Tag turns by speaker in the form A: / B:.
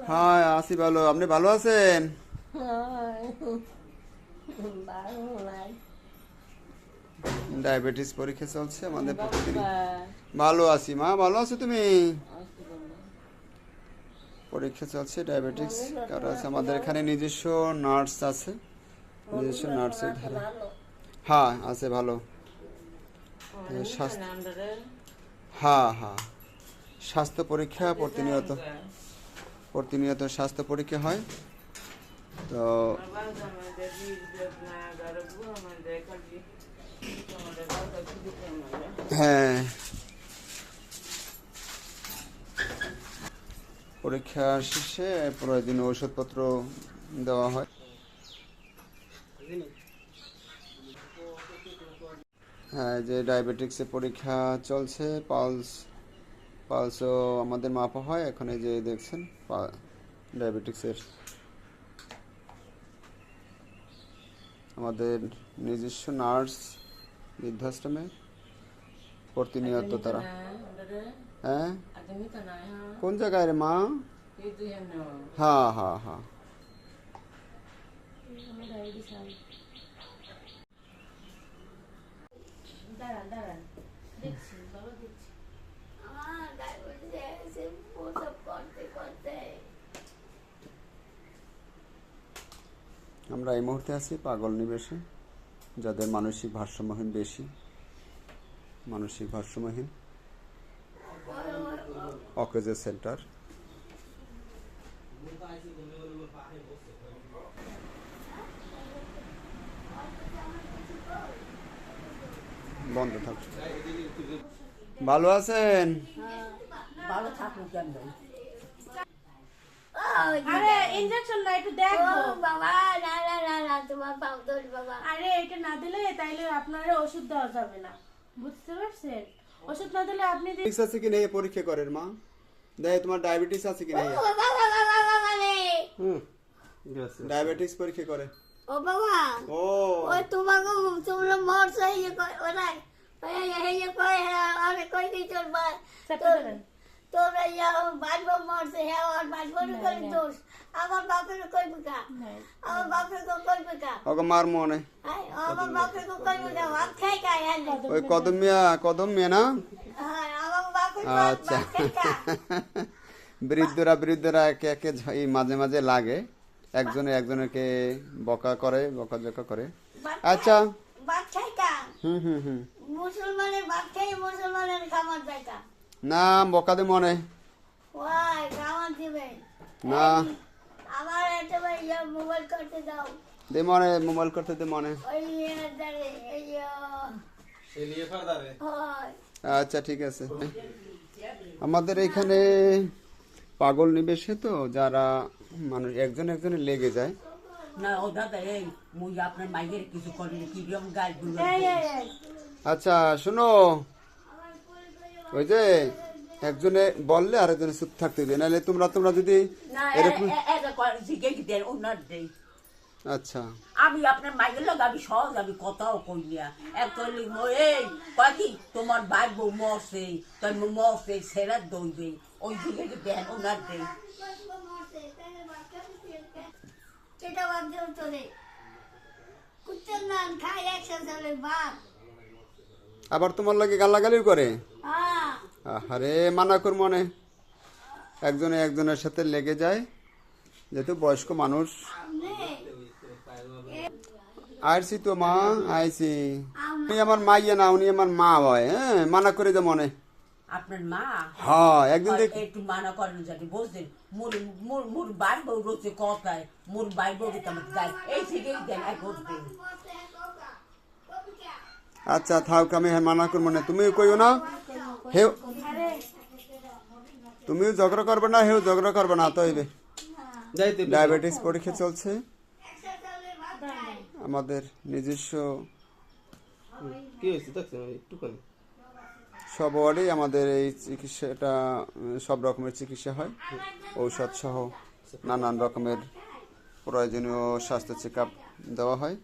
A: হ্যাঁ আছি ভালো। আপনি ভালো আছেন? ডায়াবেটিস পরীক্ষা চলছে আমাদের প্রতিদিন। ভালো আছি মা, ভালো আছো তুমি? পরীক্ষা চলছে ডায়াবেটিস কারো আছে আমাদের এখানে, নিজস্ব নার্স আছে, নিজস্ব নার্সের ধারে। হ্যাঁ আছে ভালো। স্বাস্থ্য, হ্যাঁ হ্যাঁ, স্বাস্থ্য পরীক্ষা প্রতিনিয়ত প্রতিনিয়ত স্বাস্থ্য পরীক্ষা হয় তো। হ্যাঁ, পরীক্ষা শেষে প্রয়োজনীয় ওষুধপত্র দেওয়া হয়। হ্যাঁ, যে ডায়াবেটিক্সের পরীক্ষা চলছে, পালসও আমাদের মাপা হয় এখানে, যে দেখছেন ডায়াবেটিক্সের আমাদের নিজস্ব নার্স বৃদ্ধাশ্রমে প্রতিনিয়ত তারা। হ্যাঁ, কোন জায়গায় রে মা? হ্যাঁ হ্যাঁ হ্যাঁ। আমরা এই মুহূর্তে আছি পাগল নিবেশে, যাদের মানসিক ভারসাম্যহীন বেশি, মানসিক ভারসাম্যহীন অকেজো সেন্টার। বন্ধ থাকছে। ভালো আছেন?
B: ভালো থাকুক কেন?
C: আরে ইনজেকশন না, একটু দেখো
B: বাবা। না না না না, তোমার পাও ধরি বাবা।
C: আরে এটা না দিলে তাইলে আপনার ওষুধ দেওয়া যাবে না, বুঝতে পারছেন? ওষুধ না দিলে আপনি
A: ডায়াবেটিস আছে কি নেই পরীক্ষা করেন মা, দেখে তোমার ডায়াবেটিস আছে কি নেই। ডায়াবেটিস পরীক্ষা করে।
B: ও বাবা,
A: ও
B: ওই তোমাকে তোমরা মরছে এই ওরা এই কই আরে কই কি চলবা তোরা ইয়া বাজবো মরছে। হ্যাঁ, আর বাজবো করে দোষ আমার বাপের কই বুকা, আমার বাপের কই বুকা,
A: ওকে মার মনে।
B: আমার বাপের কই বুকা ভাত খাই খাই হ্যাঁ।
A: ওই কদম মিয়া না?
B: হ্যাঁ, আমার বাপের
A: আচ্ছা। বৃদ্ধরা একে একে এই মাঝে মাঝে লাগে, একজনকে বকাঝকা করে। আচ্ছা।
B: ভাত খাই কা
A: হুম।
B: মুসলমানের ভাত খাই মুসলমানের খাবার দেয় কা
A: না, বকা দে মনে।
B: ওই খাবার দিবে
A: না,
B: আমার একটা ইয়া মোবাইল করতে দাও।
A: দে মনে, মোবাইল করতে দে মনে।
B: ওই দাঁড়ে এই হয়।
A: আচ্ছা ঠিক আছে। আমাদের এখানে পাগল নিবেশে তো যারা মানুষ একজনে লেগে যায়।
D: না ও দাদা, এই মুই আপনার মাইয়ের কিছু করিনি, কি রকম গাল গুলো।
A: আচ্ছা শোনো, ওই যে একজনে বললে আরেকজনে চুপ থাকতে হবে, নাহলে তোমরা যদি এরকম। আচ্ছা,
D: আমি আপনার মাইয়ের লোক, আমি সহজ, আমি কথাও কই না। এক কইলি এই কয়েকি তোমার ভাই বউ মরছে, তোর মরছে সেরা দইবে, ওই দিকে দেন ওনার দেই।
B: কেটা বাদ দেও চলে কুত্তের নাম খাই একসাথে চলে বাপ।
A: আবার তোমার লাগে গালাগালিও করে।
B: হ্যাঁ,
A: আরে মানা কর মনে, একজনের সাথে লেগে যায়, যেহেতু বয়স্ক মানুষ। আইসি তো মা, আইসি। উনি আমার মাইয়া না, উনি আমার মা হয়। হ্যাঁ, মানা করে দে মনে।
D: আপনার মা?
A: হ্যাঁ, একদিন দেখ
D: একটু মানা করেন জানি, বুঝলেন? মোর বাই বউ রয়েছে কথায়, মোর বাই বউ আমার গাই এই থেকেই দেন এক করতেন।
A: আচ্ছা থাক, আমি মানা করবো না, তুমিও কইও না, হেউ তুমিও ঝগড়া করবে না, হেউ ঝগড়া করবে না। তো হইবে। ডায়াবেটিস পরীক্ষা চলছে আমাদের নিজস্ব সব ওয়ার্ডেই। আমাদের এই চিকিৎসাটা সব রকমের চিকিৎসা হয়, ঔষধ সহ নানান রকমের প্রয়োজনীয় স্বাস্থ্য চেক আপ দেওয়া হয়।